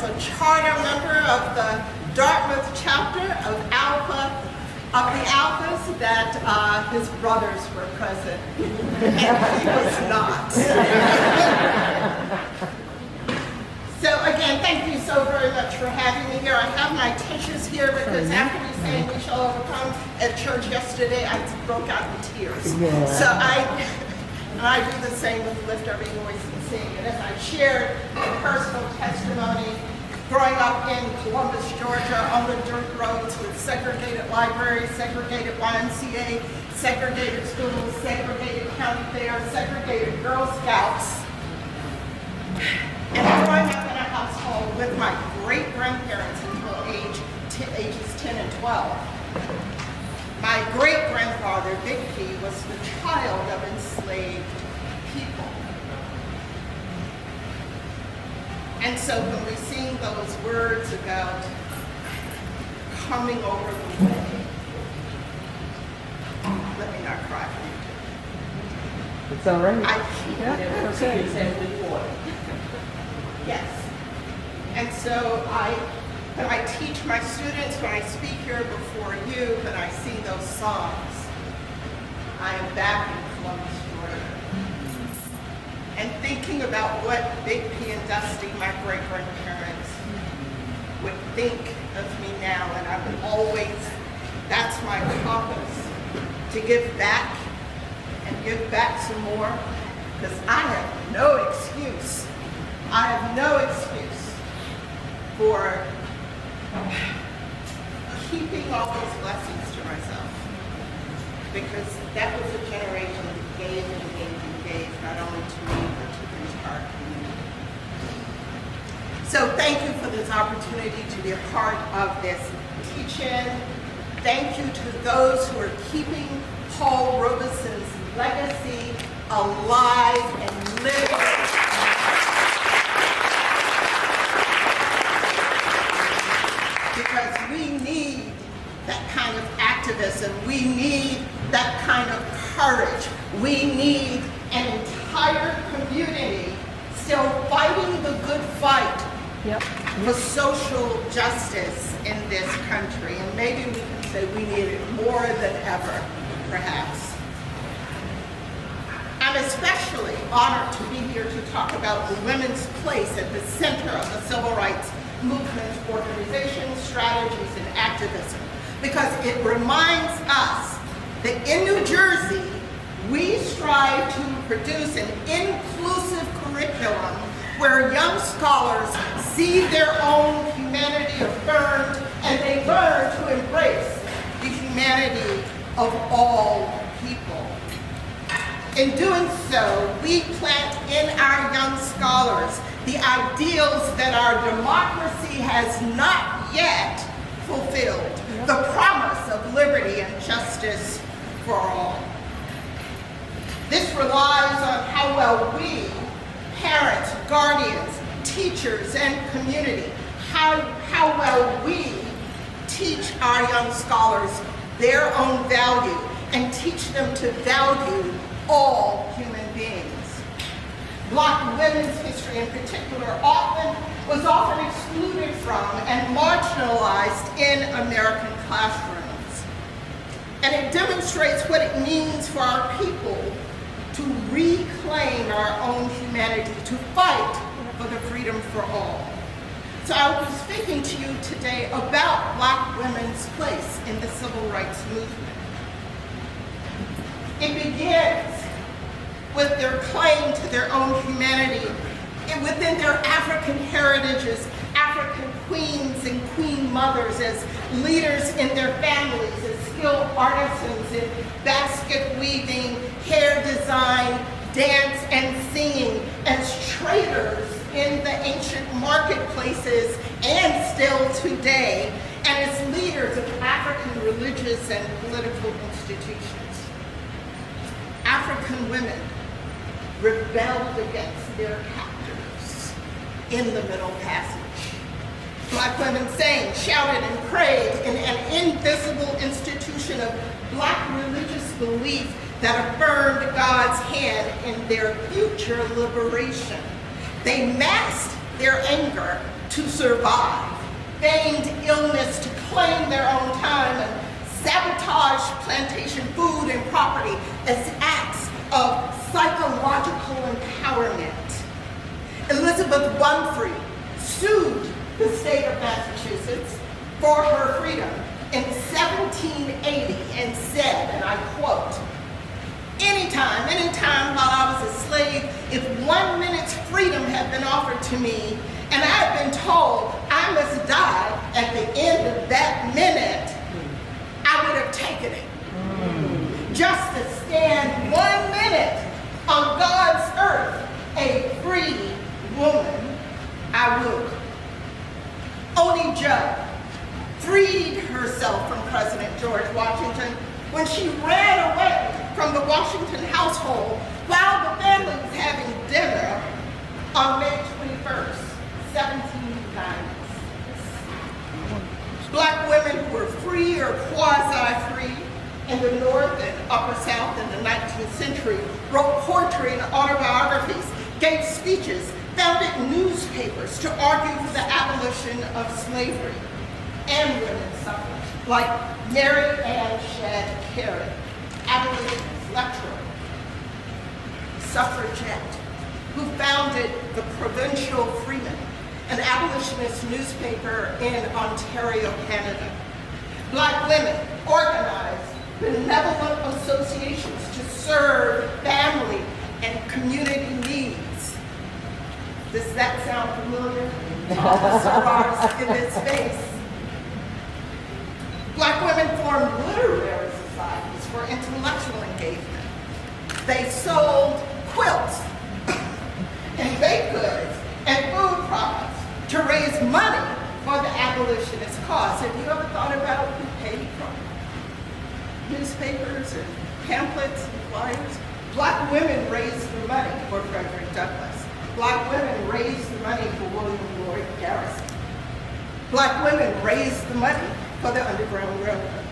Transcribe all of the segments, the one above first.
a charter member of the Dartmouth chapter of the Alphas that his brothers were present, and he was not. So again, thank you so very much for having me here. I have my tissues here because after we sang "We Shall Overcome" at church yesterday, I broke out in tears. Yeah. So I do the same with Lift Every Voice and Sing. And as I shared a personal testimony, growing up in Columbus, Georgia, on the dirt roads with segregated libraries, segregated YMCA, segregated schools, segregated county fairs, segregated Girl Scouts, and growing up in a household with my great-grandparents until ages 10 and 12. My great-grandfather, Big P, was the child of enslaved people. And so when we sing those words about coming over the way, let me not cry for you. It's all right. Yes. And so when I teach my students, when I speak here before you, when I sing those songs, I am back in Columbus, Georgia. And thinking about what Big P and Dusty, my great-grandparents, would think of me now, and I would always, that's my compass, to give back and give back some more, because I have no excuse. I have no excuse for keeping all those blessings to myself, because that was a generation that gave and gave and gave, not only to me, but to the entire community. So thank you for this opportunity to be a part of this teach-in. Thank you to those who are keeping Paul Robeson's legacy alive and living. Because we need that kind of activism. We need that kind of courage. We need an entire community still fighting the good fight for social justice in this country. And maybe we can say we need it more than ever, perhaps. I'm especially honored to be here to talk about the women's place at the center of the civil rights movement, organization, strategies, and activism, because it reminds us that in New Jersey, we strive to produce an inclusive curriculum where young scholars see their own humanity affirmed and they learn to embrace the humanity of all people. In doing so, we plant in our young scholars the ideals that our democracy has not yet fulfilled, the promise of liberty and justice for all. This relies on how well we, parents, guardians, teachers, and community, how well we teach our young scholars their own value and teach them to value all human beings. Black women's history in particular was often excluded from and marginalized in American classrooms. And it demonstrates what it means for our people to reclaim our own humanity, to fight for the freedom for all. So I will be speaking to you today about Black women's place in the civil rights movement. It begins with their claim to their own humanity and within their African heritages, African queens and queen mothers as leaders in their families, as skilled artisans in basket weaving, hair design, dance and singing, as traders in the ancient marketplaces and still today, and as leaders of African religious and political institutions. African women rebelled against their captors in the Middle Passage. Black women sang, shouted, and prayed in an invisible institution of Black religious belief that affirmed God's hand in their future liberation. They masked their anger to survive, feigned illness to claim their own time, and sabotaged plantation food and property as acts of psychological empowerment. Elizabeth Bunfrey sued the state of Massachusetts for her freedom in 1780 and said, and I quote, anytime while I was a slave, if 1 minute's freedom had been offered to me and I had been told I must die at the end of that minute, I would have taken it. Just to stand 1 minute on God's earth, a free woman, I would. Only Judd freed herself from President George Washington when she ran away from the Washington household while the family was having dinner on May 21st, 1796. Black women who were free or quasi-free in the North and Upper South in the 19th century wrote poetry and autobiographies, gave speeches, founded newspapers to argue for the abolition of slavery and women's suffrage, like Mary Ann Shadd Carey, abolitionist, lecturer, suffragette, who founded the Provincial Freeman, an abolitionist newspaper in Ontario, Canada. Black women organized benevolent associations to serve family and community needs. Does that sound familiar? All the sorors in this space. Black women formed literary societies for intellectual engagement. They sold quilts and baked goods and food products to raise money for the abolitionist cause. Have you ever thought about who paid for newspapers and pamphlets and flyers? Black women raised the money for Frederick Douglass. Black women raised the money for William Lloyd Garrison. Black women raised the money for the Underground Railroad.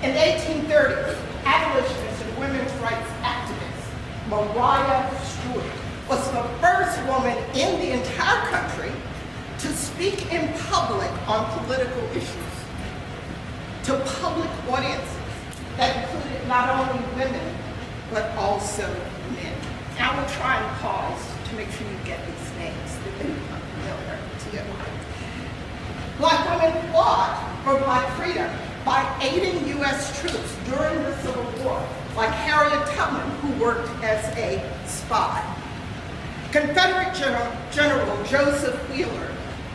In the 1830s, abolitionist and women's rights activist Maria Stewart was the first woman in the entire country to speak in public on political issues, to public audiences that included not only women, but also men. I will try and pause to make sure you get these names that they become familiar to you. Black women fought for Black freedom by aiding U.S. troops during the Civil War, like Harriet Tubman, who worked as a spy. Confederate General Joseph Wheeler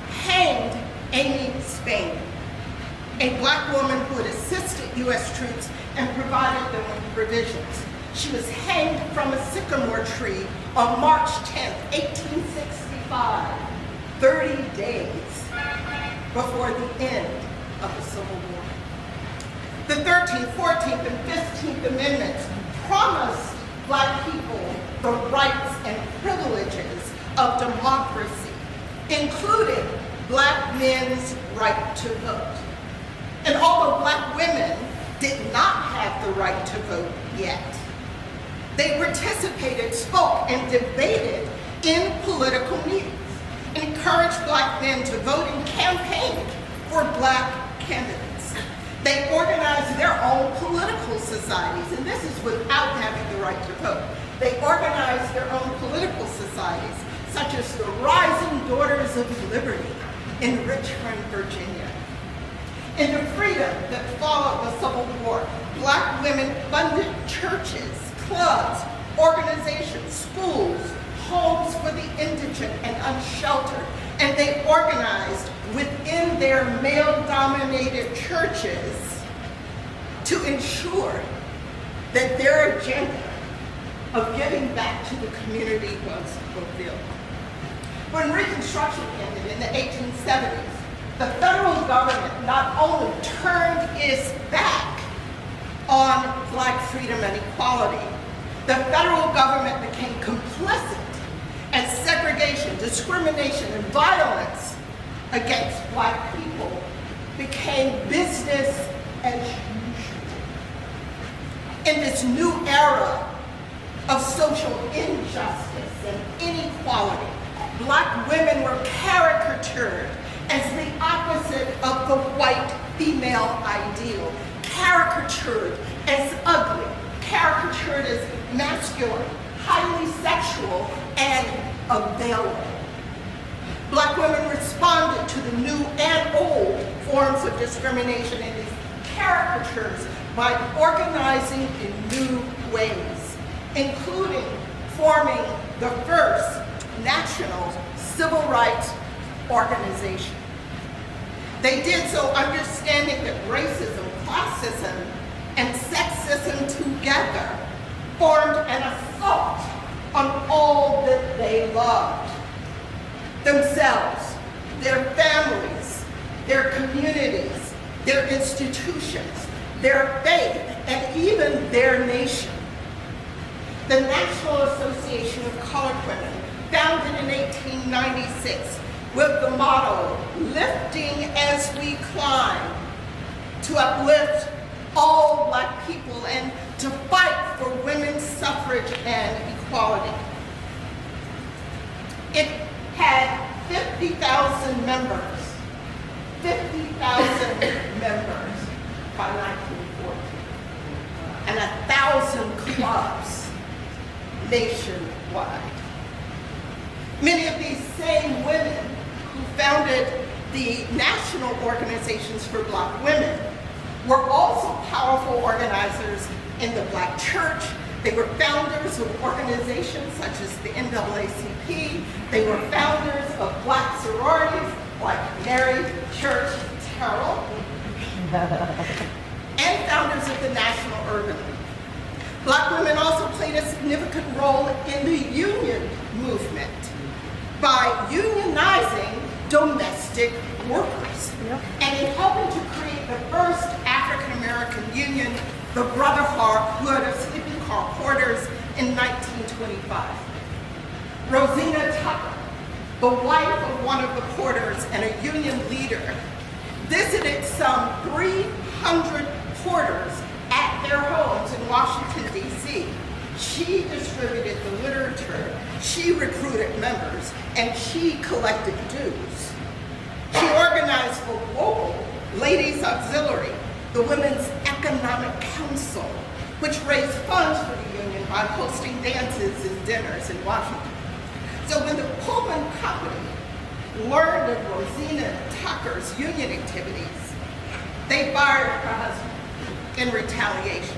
hanged Amy Spain, a Black woman who had assisted U.S. troops and provided them with provisions. She was hanged from a sycamore tree on March 10, 1865, 30 days before the end of the Civil War. The 13th, 14th, and 15th Amendments promised Black people the rights and privileges of democracy, including Black men's right to vote. And although Black women did not have the right to vote yet, they participated, spoke, and debated in political meetings, encouraged Black men to vote and campaigned for Black candidates. They organized their own political societies, and this is without having the right to vote. They organized their own political societies, such as the Rising Daughters of Liberty in Richmond, Virginia. In the freedom that followed the Civil War, Black women funded churches, clubs, organizations, schools, homes for the indigent and unsheltered, and they organized within their male-dominated churches to ensure that their agenda of giving back to the community was fulfilled. When Reconstruction ended in the 1870s, the federal government not only turned its back on Black freedom and equality, the federal government became complicit as segregation, discrimination, and violence against Black people became business as usual. In this new era of social injustice and inequality, Black women were caricatured as the opposite of the white female ideal, caricatured as ugly, caricatured as masculine, highly sexual, and available. Black women responded to the new and old forms of discrimination in these caricatures by organizing in new ways, including forming the first national civil rights organization. They did so understanding that racism, classism, and sexism together formed an assault on all that they loved: themselves, their families, their communities, their institutions, their faith, and even their nation. The National Association of Colored Women, founded in 1896 with the motto, "Lifting as we climb," to uplift all Black people and to fight for women's suffrage and equality. It had 50,000 members, 50,000 members by 1914, and 1,000 clubs nationwide. Many of these same women who founded the national organizations for Black women were also powerful organizers in the Black church. They were founders of organizations such as the NAACP. They were founders of Black sororities like Mary Church Terrell, and founders of the National Urban League. Black women also played a significant role in the union movement by unionizing domestic workers, and in helping to create the first African-American union, the Brotherhood of Sleeping Car Porters, in 1925. Rosina Tucker, the wife of one of the porters and a union leader, visited some 300 porters at their homes in Washington, D.C. She distributed the literature, she recruited members, and she collected dues. She organized the local Ladies Auxiliary, the Women's Economic Council, which raised funds for the union by hosting dances and dinners in Washington. So when the Pullman Company learned of Rosina Tucker's union activities, they fired her husband in retaliation.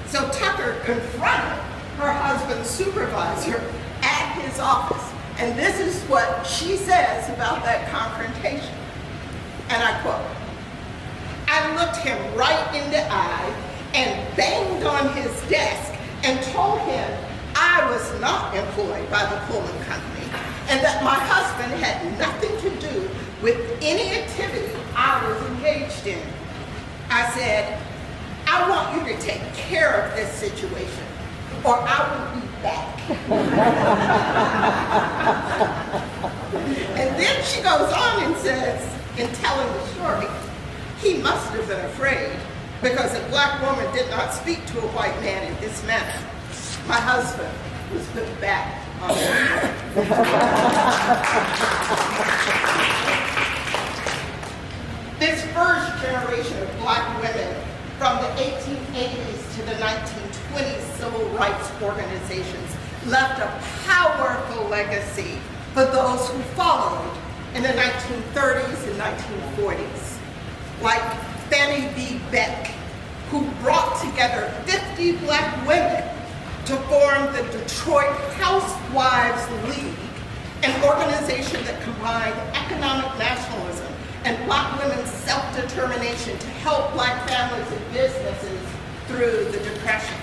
So Tucker confronted her husband's supervisor at his office. And this is what she says about that confrontation. And I quote, "I looked him right in the eye and banged on his desk and told him I was not employed by the Pullman Company and that my husband had nothing to do with any activity I was engaged in. I said, I want you to take care of this situation or I will be back." And then she goes on and says, in telling the story, "He must have been afraid because a Black woman did not speak to a white man in this manner. My husband was put back on the floor." This first generation of Black women from the 1880s to the 1920s civil rights organizations left a powerful legacy for those who followed in the 1930s and 1940s, like Fannie B. Beck, who brought together 50 Black women to form the Detroit Housewives League, an organization that combined economic nationalism and Black women's self-determination to help Black families and businesses through the Depression.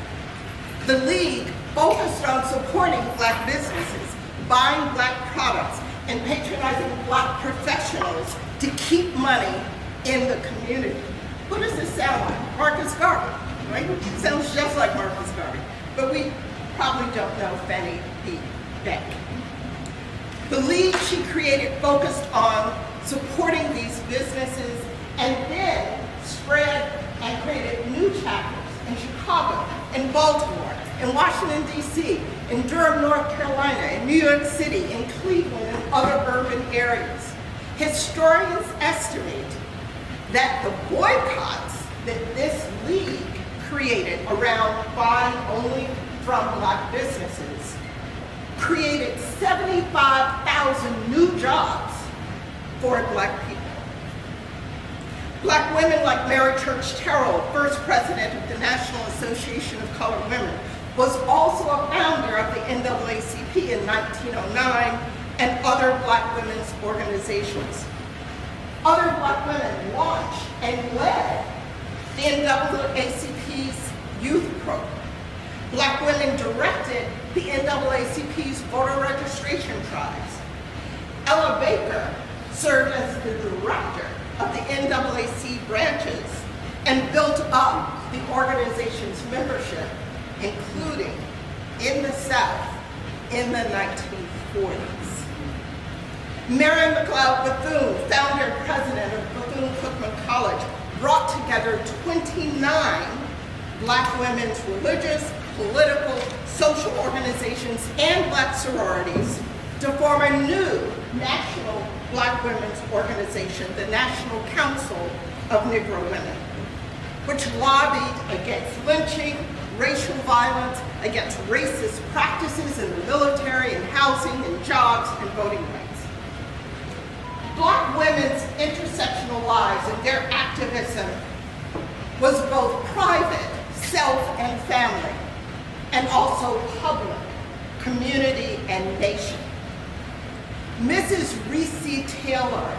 The League focused on supporting Black businesses, buying Black products, and patronizing Black professionals to keep money in the community. Who does this sound like? Marcus Garvey, right? Sounds just like Marcus Garvey, but we probably don't know Fannie B. Beck. The League she created focused on supporting these businesses and then spread and created new chapters in Chicago, in Baltimore, in Washington, D.C., in Durham, North Carolina, in New York City, in Cleveland, and other urban areas. Historians estimate that the boycotts that this league created around buying only from Black businesses created 75,000 new jobs for Black people. Black women like Mary Church Terrell, first president of the National Association of Colored Women, was also a founder of the NAACP in 1909 and other Black women's organizations. Other Black women launched and led the NAACP's youth program. Black women directed the NAACP's voter registration drives. Ella Baker served as the director of the NAAC branches and built up the organization's membership, including in the South in the 1940s. Mary McLeod Bethune, founder and president of Bethune-Cookman College, brought together 29 Black women's religious, political, social organizations, and Black sororities to form a new national Black women's organization, the National Council of Negro Women, which lobbied against lynching, racial violence, against racist practices in the military and housing and jobs and voting rights. Black women's intersectional lives and their activism was both private, self and family, and also public, community and nation. Mrs. Reese Taylor,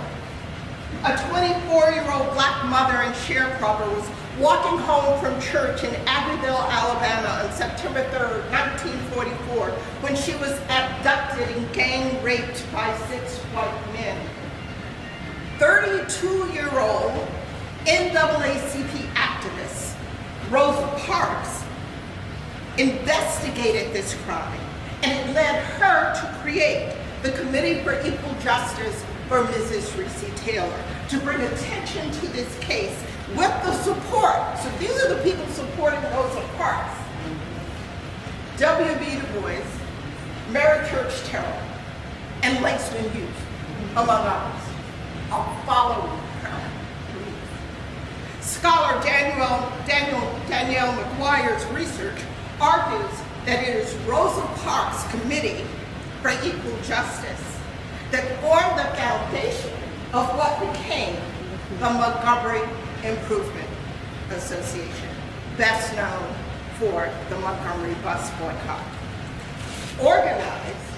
a 24-year-old Black mother and sharecropper, was walking home from church in Abbeville, Alabama on September 3rd, 1944, when she was abducted and gang raped by 6 white men. 32-year-old NAACP activist Rosa Parks investigated this crime, and it led her to create the Committee for Equal Justice for Mrs. Reese Taylor to bring attention to this case with the support. So these are the people supporting Rosa Parks. W.B. Du Bois, Mary Church Terrell, and Langston Hughes, among others, are following her. Scholar Danielle McGuire's research argues that it is Rosa Parks' Committee for Equal Justice that formed the foundation of what became the Montgomery Improvement Association, best known for the Montgomery bus boycott. Organized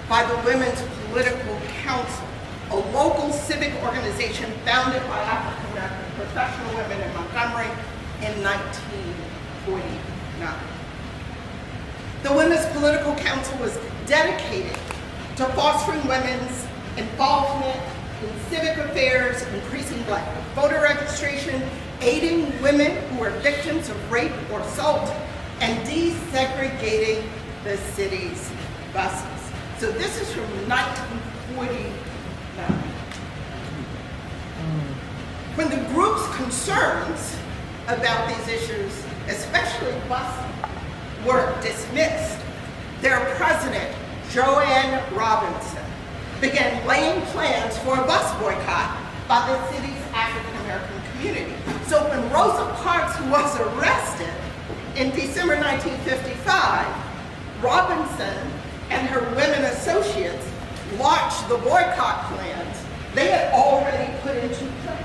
by the Women's Political Council, a local civic organization founded by African American professional women in Montgomery in 1949. The Women's Political Council was dedicated to fostering women's involvement in civic affairs, increasing Black voter registration, aiding women who were victims of rape or assault, and desegregating the city's buses. So this is from 1949. When the group's concerns about these issues, especially busing, were dismissed, their president, Joanne Robinson, began laying plans for a bus boycott by the city's African American community. So when Rosa Parks was arrested in December 1955, Robinson and her women associates launched the boycott plans they had already put into place.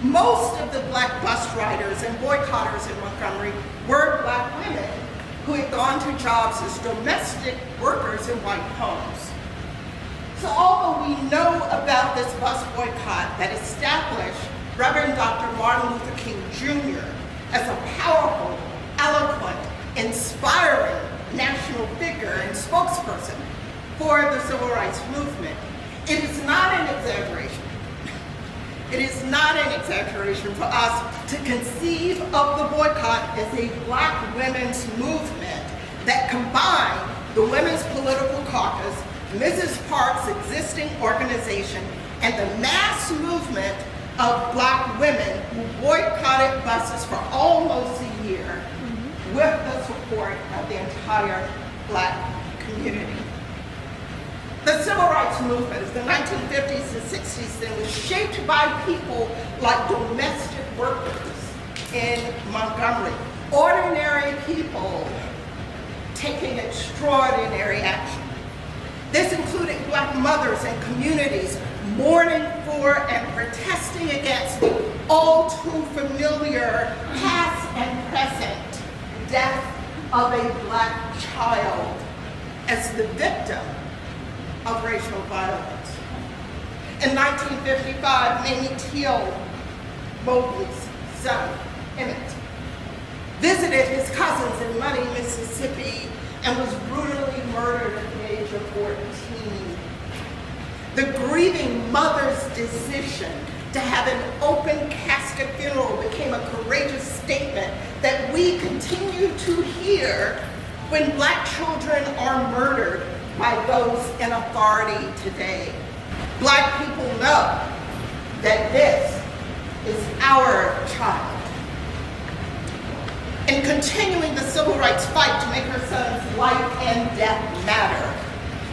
Most of the Black bus riders and boycotters in Montgomery were Black women who had gone to jobs as domestic workers in white homes. So although we know about this bus boycott that established Reverend Dr. Martin Luther King Jr. as a powerful, eloquent, inspiring national figure and spokesperson for the civil rights movement, it is not an exaggeration. It is not an exaggeration for us to conceive of the boycott as a Black women's movement that combined the Women's Political Caucus, Mrs. Parks' existing organization, and the mass movement of Black women who boycotted buses for almost a year with the support of the entire Black community. The civil rights movement of the 1950s and 60s then was shaped by people like domestic workers in Montgomery, ordinary people taking extraordinary action. This included Black mothers and communities mourning for and protesting against the all too familiar past and present death of a Black child as the victim of racial violence. In 1955, Mamie Teal Mobley's son, Emmett, visited his cousins in Money, Mississippi, and was brutally murdered at the age of 14. The grieving mother's decision to have an open casket funeral became a courageous statement that we continue to hear when Black children are murdered by those in authority today. Black people know that this is our child. In continuing the civil rights fight to make her son's life and death matter,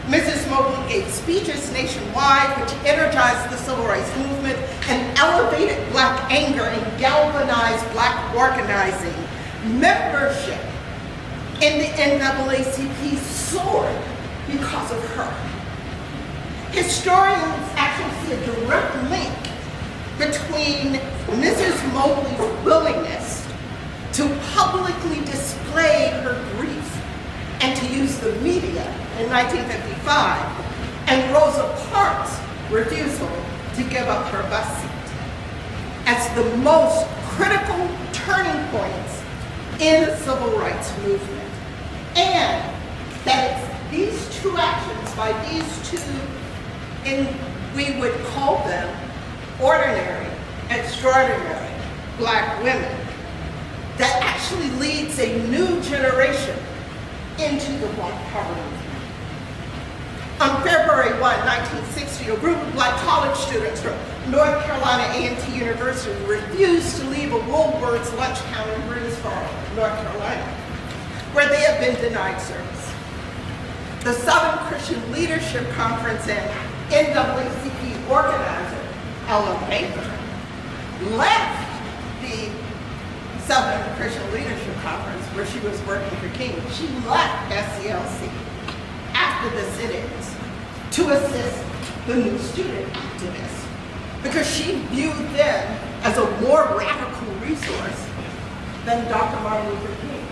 Mrs. Mobley gave speeches nationwide which energized the civil rights movement and elevated Black anger and galvanized Black organizing. Membership in the NAACP soared because of her. Historians actually see a direct link between Mrs. Mobley's willingness to publicly display her grief and to use the media in 1955 and Rosa Parks' refusal to give up her bus seat as the most critical turning points in the civil rights movement. And that it's these two actions by these two, we would call them ordinary, extraordinary Black women, that actually leads a new generation into the Black power movement. On February 1, 1960, a group of Black college students from North Carolina A&T University refused to leave a Woolworth's lunch counter in Greensboro, North Carolina, where they had been denied service. The Southern Christian Leadership Conference and NAACP organizer, Ella Baker, left the Southern Christian Leadership Conference where she was working for King. She left SCLC after the sit-ins to assist the new student activists because she viewed them as a more radical resource than Dr. Martin Luther King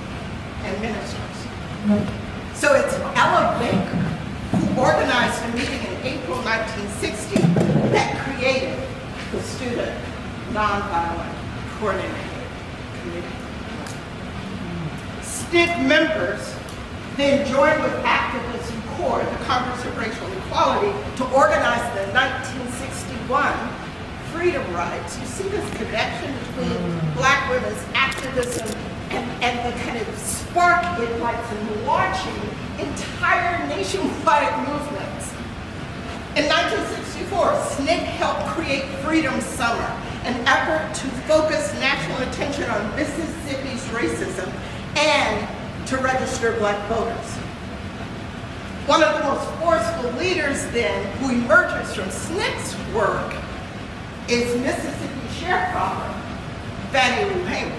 and ministers. So it's Ella Baker who organized a meeting in April 1960 that created the Student Nonviolent Coordinating Committee. SNCC members then joined with activists who core the Congress of Racial Equality to organize the 1961 Freedom Rides. You see this connection between Black women's activism and the kind of spark it lights in launching entire nationwide movements. In 1964, SNCC helped create Freedom Summer, an effort to focus national attention on Mississippi's racism and to register Black voters. One of the most forceful leaders then who emerges from SNCC's work is Mississippi sharecropper Fannie Lou Hamer.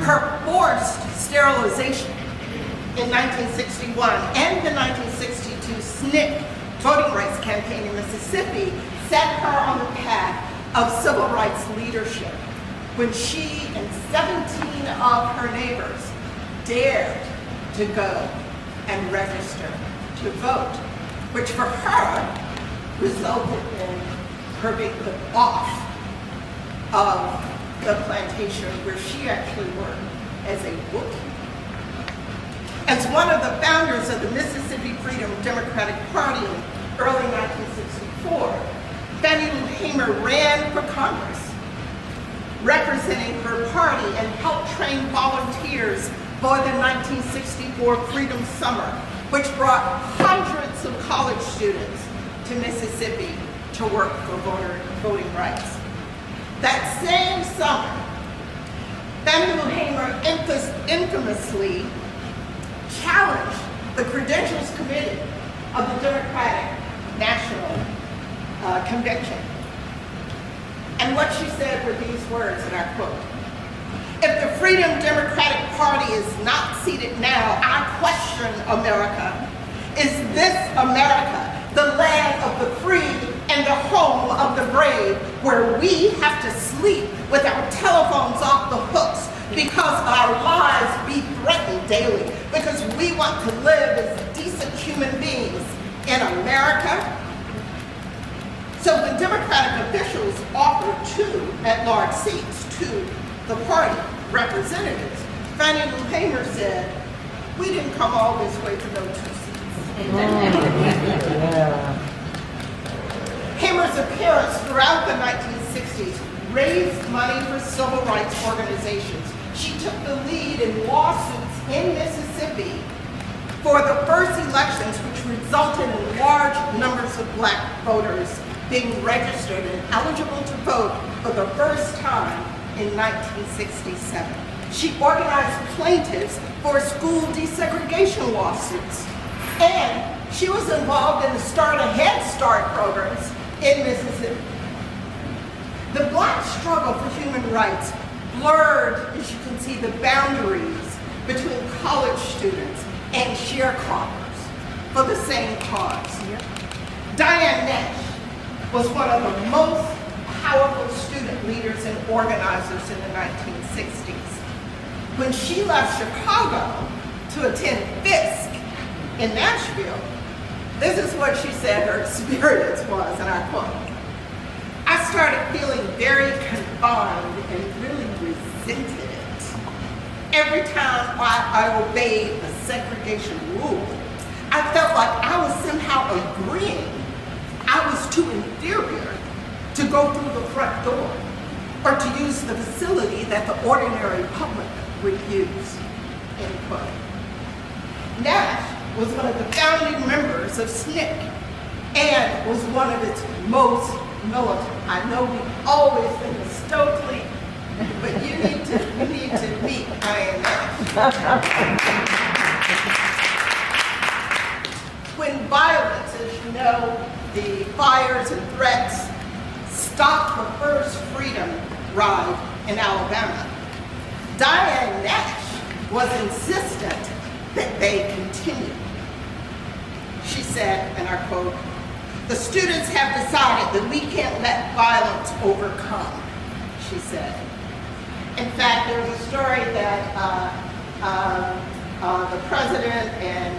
Her forced sterilization in 1961 and the 1962 SNCC voting rights campaign in Mississippi set her on the path of civil rights leadership when she and 17 of her neighbors dared to go and register to vote, which for her resulted in her being put off of the plantation where she actually worked as a bookkeeper. As one of the founders of the Mississippi Freedom Democratic Party in early 1964, Fannie Lou Hamer ran for Congress, representing her party and helped train volunteers for the 1964 Freedom Summer, which brought hundreds of college students to Mississippi to work for voting rights. That same summer, Fannie Lou Hamer infamously challenged the Credentials Committee of the Democratic National Convention. And what she said were these words, and I quote, "If the Freedom Democratic Party is not seated now, I question America. Is this America, the land of the free and the home of the brave, where we have to sleep with our telephones off the hooks because our lives be threatened daily, because we want to live as decent human beings in America?" So when Democratic officials offered 2 at-large seats to the party representatives, Fannie Lou Hamer said, "We didn't come all this way to no 2 seats." Hamer's appearance throughout the 1960s raised money for civil rights organizations. She took the lead in lawsuits in Mississippi for the first elections, which resulted in large numbers of black voters being registered and eligible to vote for the first time in 1967. She organized plaintiffs for school desegregation lawsuits, and she was involved in the Start a Head Start programs in Mississippi. The black struggle for human rights blurred, as you can see, the boundaries between college students and sharecroppers for the same cause. Diane Nash was one of the most powerful student leaders and organizers in the 1960s. When she left Chicago to attend Fisk in Nashville, this is what she said her experience was, and I quote, "I started feeling very confined and really resented it. Every time I obeyed the segregation rule, I felt like I was somehow agreeing I was too inferior to go through the front door or to use the facility that the ordinary public would use," end quote. Nash was one of the founding members of SNCC and was one of its most militant. I know we always think of Stokely, but you need to meet Diane Nash. When violence, as you know, the fires and threats stopped the first freedom ride in Alabama, Diane Nash was insistent that they continue. She said, and I quote, "The students have decided that we can't let violence overcome," she said. In fact, there was a story that the president and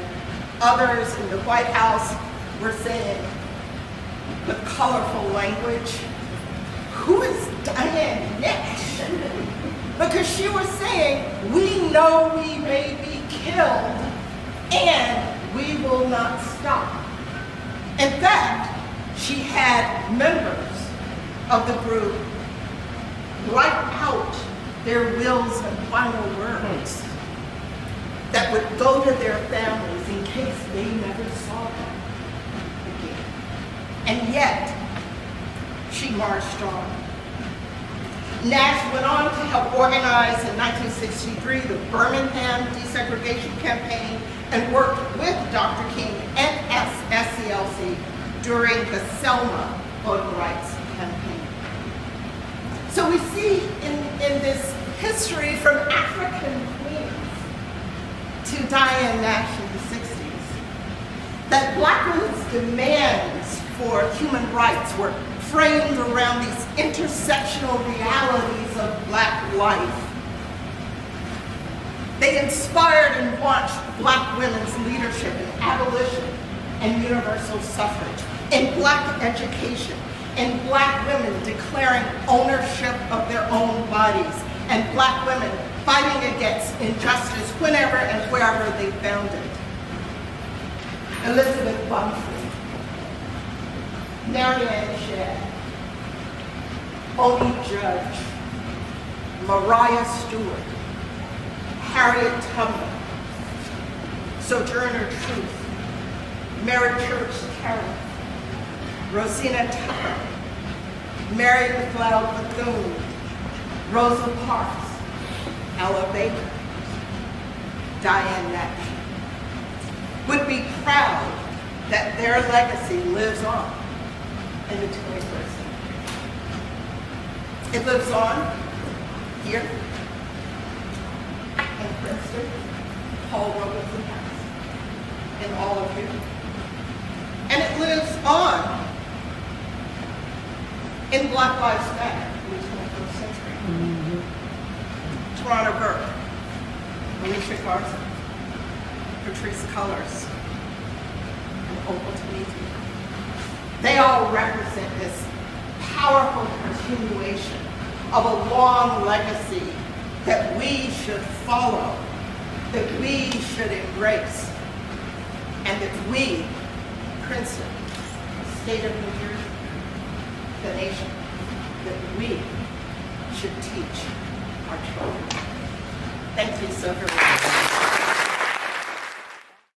others in the White House were saying with colorful language, "Who is Diane Nash?" Because she was saying, "We know we may be killed and we will not stop." In fact, she had members of the group write out their wills and final words that would go to their families in case they never saw them again. And yet, she marched on. Nash went on to help organize in 1963 the Birmingham desegregation campaign and worked with Dr. King and SCLC during the Selma voting rights campaign. So we see in this history from African queens to Diane Nash in the 60s that black women's demands for human rights were framed around these intersectional realities of black life. They inspired and launched black women's leadership in abolition and universal suffrage, in black education, and black women declaring ownership of their own bodies, and black women fighting against injustice whenever and wherever they found it. Elizabeth Bumfrey, Marianne Shedd, Odie Judge, Mariah Stewart, Harriet Tubman, Sojourner Truth, Mary Church Carroll, Rosina Tucker, Mary McLeod Bethune, Rosa Parks, Ella Baker, Diane Nash, would be proud that their legacy lives on in the 21st century. It lives on here in Princeton, Paul Robeson House, in all of you. And it lives on in Black Lives Matter in the 21st century. Toronto Burke, Alicia Garza, Patrice Cullors, and Opal Tometi. They all represent this powerful continuation of a long legacy that we should follow, that we should embrace, and that we, Princeton, the state of New Jersey, the nation, that we should teach our children. Thank you so very much.